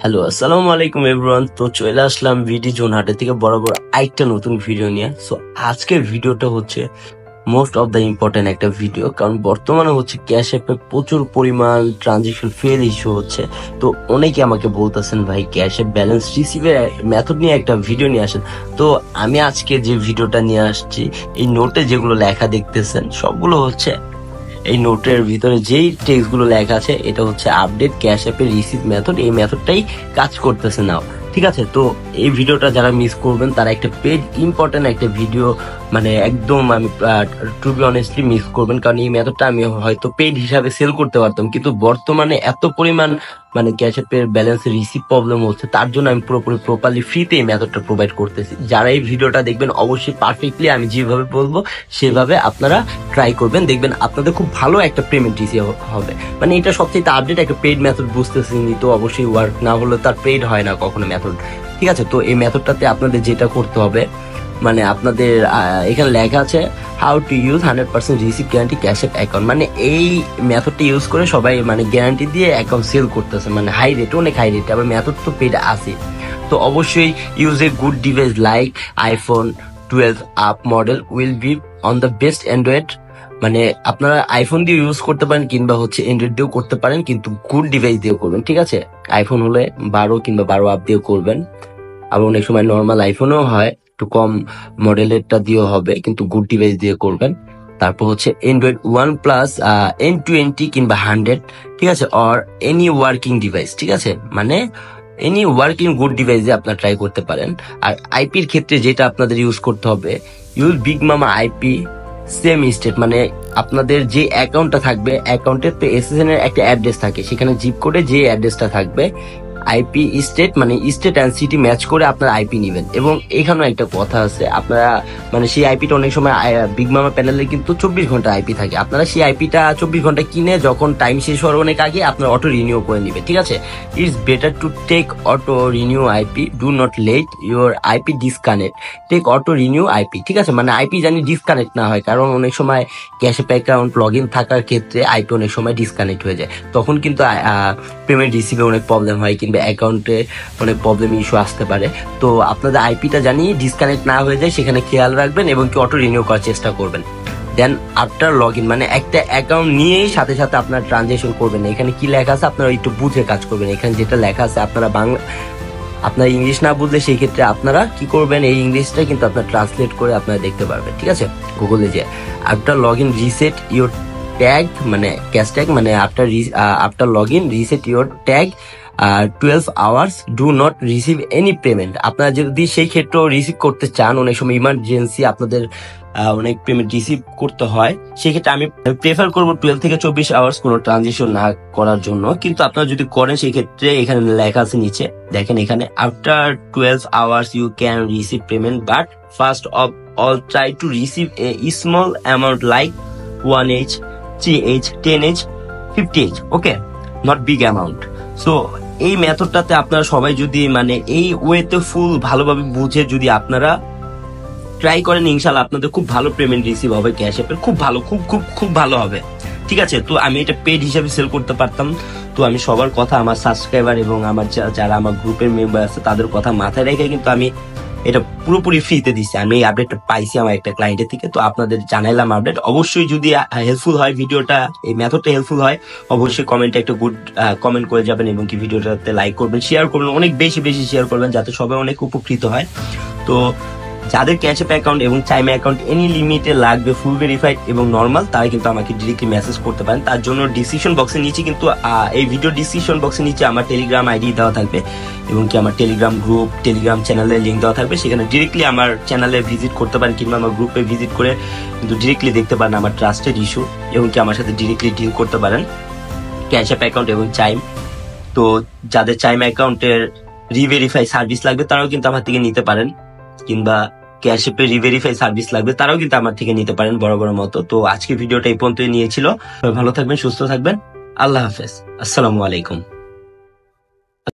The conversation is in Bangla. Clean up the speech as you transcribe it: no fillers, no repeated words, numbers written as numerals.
হ্যালো, আসসালামু আলাইকুম এভরিওয়ান। তো চলে আসলাম ভিডি জোন হাটের থেকে বরাবর আরেকটা নতুন ভিডিও নিয়ে। সো আজকের ভিডিওটা হচ্ছে মোস্ট অফ দ্য ইম্পর্টেন্ট একটা ভিডিও, কারণ বর্তমানে হচ্ছে ক্যাশ অ্যাপে প্রচুর পরিমাণ ট্রানজেকশন ফেল ইস্যু হচ্ছে। তো অনেকে আমাকে বলতেছেন ভাই ক্যাশ অ্যাপ ব্যালেন্স রিসিভের মেথড নিয়ে একটা ভিডিও নিয়ে আসেন। তো আমি আজকে যে ভিডিওটা নিয়ে আসছি, এই নোটে যেগুলো লেখা দেখতেছেন সবগুলো হচ্ছে এই নোটের ভিতরে যেই টেক্সট গুলো লেখা আছে এটা হচ্ছে আপডেট ক্যাশ অ্যাপের রিসিভ মেথড। এই মেথডটাই কাজ করতেছে নাও, ঠিক আছে। তো এই ভিডিওটা যারা মিস করবেন তারা একটা পেজ ইম্পর্টেন্ট একটা ভিডিও, মানে একদম আমি টু বি অনেস্টলি মিস করবেন, কারণ এই মেথডটা আমি হয়তো পেড হিসাবে সেল করতে পারতাম, কিন্তু বর্তমানে এত পরিমাণ মানে ক্যাশ অ্যাপের ব্যালেন্স রিসিভ প্রবলেম হচ্ছে, তার জন্য আমি পুরোপুরি প্রপারলি ফ্রিতে এই মেথডটা প্রোভাইড করতেছি। যারা এই ভিডিওটা দেখবেন অবশ্যই পারফেক্টলি আমি যেভাবে বলবো সেভাবে আপনারা ট্রাই করবেন, দেখবেন আপনাদের খুব ভালো একটা পেমেন্ট রিসিভ হবে। মানে এটা সবচেয়ে আপডেট একটা পেড মেথড, বুঝতেছেন তো অবশ্যই ওয়ার্ক না হলে তার পেড হয় না কখনো মেথড, ঠিক আছে। তো এই মেথডটাতে আপনাদের যেটা করতে হবে, মানে আপনাদের এখানে লেখা আছে how to use 100% receive guarantee cash app account. মানে এই মেথডটা ইউজ করে সবাই মানে গ্যারান্টি দিয়ে অ্যাকাউন্ট সেল করতেছে, মানে হাই রেট, অনেক হাই রেট। আবার মেথড তো পেড আছে। তো অবশ্যই use a good device like iPhone 12 up model will be on the best Android. মানে আপনারা আইফোন দিয়ে ইউজ করতে পারেন কিংবা হচ্ছে অ্যান্ড্রয়েড দিয়েও করতে পারেন, কিন্তু গুড ডিভাইস দিয়েও করবেন, ঠিক আছে। আইফোন হলে 12 কিংবা 12 আপ দিয়েও করবেন। আবার অনেক সময় নর্মাল আইফোনও হয়, একটু কম মডেলেরটা দিয়েও হবে, কিন্তু গুড ডিভাইস দিয়ে করবেন। তারপর হচ্ছে অ্যান্ড্রয়েড OnePlus N20 কিংবা 100, ঠিক আছে, অর এনি ওয়ার্কিং ডিভাইস, ঠিক আছে। মানে এনি ওয়ার্কিং গুড ডিভাইসে আপনারা ট্রাই করতে পারেন। আর আইপির ক্ষেত্রে যেটা আপনাদের ইউজ করতে হবে, ইউজ বিগ মামা আইপি সেম স্টেট। মানে আপনাদের যে অ্যাকাউন্টটা থাকবে, অ্যাকাউন্টের তো এসএসএন এর একটা অ্যাড্রেস থাকে, সেখানে জিপ কোডে যে অ্যাড্রেসটা থাকবে আইপি স্টেট, মানে স্টেট অ্যান্ড সিটি ম্যাচ করে আপনার আইপি নেবেন। এবং এখানেও একটা কথা আছে, আপনারা মানে সেই আইপিটা অনেক সময় বিগ মামা প্যানেলে কিন্তু 24 ঘন্টা আইপি থাকে, আপনারা সেই আইপিটা 24 ঘন্টা কিনে যখন টাইম শেষ হওয়ার অনেক আগে আপনার অটো রিনিউ করে নেবেন, ঠিক আছে। It's better to take auto renew IP, do not let your IP disconnect, take auto renew IP, ঠিক আছে। মানে আইপি জানি ডিসকানেক্ট না হয়, কারণ অনেক সময় cash app account log in থাকার ক্ষেত্রে আইপি অনেক সময় ডিসকানেক্ট হয়ে যায়, তখন কিন্তু পেমেন্ট রিসিভে অনেক প্রবলেম হয় কিংবা অ্যাকাউন্টে অনেক প্রবলেম ইস্যু আসতে পারে। তো আপনাদের আইপিটা জানি ডিসকানেক্ট না হয়ে যায় সেখানে খেয়াল রাখবেন এবং কি অটো রিনিউ করার চেষ্টা করবেন। দেন আফটার লগ ইন, মানে একটা অ্যাকাউন্ট নিয়েই সাথে সাথে আপনার ট্রানজেকশন করবেন। এখানে কি লেখা আছে আপনারা একটু বুঝে কাজ করবেন। এখানে যেটা লেখা আছে আপনারা আপনার ইংলিশ না বুঝলে সেই ক্ষেত্রে আপনারা কি করবেন, এই ইংলিশটা কিন্তু আপনার ট্রান্সলেট করে আপনারা দেখতে পারবেন, ঠিক আছে, গুগলে যে after log in reset your tag, মানে ক্যাশ ট্যাগ, মানে after log in reset your tag 12 hours do not receive any payment. আপনারা যদি সেই ক্ষেত্রেও রিসিভ করতে চান, অনেক সময় ইমার্জেন্সি আপনাদের অনেক পেমেন্ট রিসিভ করতে হয়, সেক্ষেত্রে আমি প্রেফার করবো 12 থেকে 24 আওয়ার্স কোনো ট্রানজেকশন না করার জন্য। কিন্তু আপনারা যদি করেন সেই ক্ষেত্রে এখানে লেখা আছে নিচে দেখেন, এখানে after 12 hours you can receive payment, but first of all try to receive a small amount like 1H 3H 10H 50H, okay, not big amount. So এই মেথডটাতে আপনারা সবাই যদি মানে এই ওয়েতে ফুল ভালোভাবে বুঝে যদি আপনারা ট্রাই করেন, ইনশাল্লাহ আপনাদের খুব ভালো পেমেন্ট রিসিভ হবে ক্যাশ অ্যাপের, খুব ভালো, খুব খুব খুব ভালো হবে, ঠিক আছে। তো আমি এটা পেড হিসাবে সেল করতে পারতাম, তো আমি সবার কথা, আমার সাবস্ক্রাইবার এবং আমার যারা আমার গ্রুপের মেম্বার আছে তাদের কথা মাথায় রেখে কিন্তু আমি এটা পুরোপুরি ফ্রিতে দিচ্ছি। আমি এই আপডেটটা পাইছি আমার একটা ক্লায়েন্টের থেকে, তো আপনাদের জানাইলাম আপডেট। অবশ্যই যদি হেল্পফুল হয় ভিডিওটা, এই মেথডটা হেল্পফুল হয়, অবশ্যই কমেন্টে একটা গুড কমেন্ট করে যাবেন এবং কি ভিডিওটাতে লাইক করবেন, শেয়ার করবেন, অনেক বেশি বেশি শেয়ার করবেন যাতে সবাই অনেক উপকৃত হয়। তো যাদের ক্যাশ অ্যাপ অ্যাকাউন্ট এবং চাইমা অ্যাকাউন্ট এনি লিমিটে লাগবে ফুল ভেরিফাইড এবং নর্মাল, তারা কিন্তু আমাকে ডিরেক্টলি মেসেজ করতে পারেন। তার জন্য ডিসক্রিপশন বক্সের নিচে কিন্তু এই ভিডিও ডিসক্রিপশন বক্সের নিচে আমার টেলিগ্রাম আইডি দেওয়া থাকবে এবং কি আমার টেলিগ্রাম গ্রুপ, টেলিগ্রাম চ্যানেলের লিঙ্ক দেওয়া থাকবে, সেখানে ডিরেক্টলি আমার চ্যানেলে ভিজিট করতে পারেন কিংবা আমার গ্রুপে ভিজিট করে কিন্তু ডিরেক্টলি দেখতে পারেন আমার ট্রাস্টেড ইস্যু এবং কি আমার সাথে ডিরেক্টলি ডিল করতে পারেন ক্যাশ অ্যাপ অ্যাকাউন্ট এবং চাইম। তো যাদের চাইম অ্যাকাউন্টের রিভেরিফাই সার্ভিস লাগবে তারাও কিন্তু আমার থেকে নিতে পারেন, কিংবা ক্যাশ অ্যাপে রিভেরিফাই সার্ভিস লাগবে তারাও কিন্তু আমার থেকে নিতে পারেন বড় মতো। তো আজকে ভিডিওটা এই পর্যন্ত নিয়েছিল। ভালো থাকবেন, সুস্থ থাকবেন, আল্লাহ হাফেজ, আসসালামু আলাইকুম।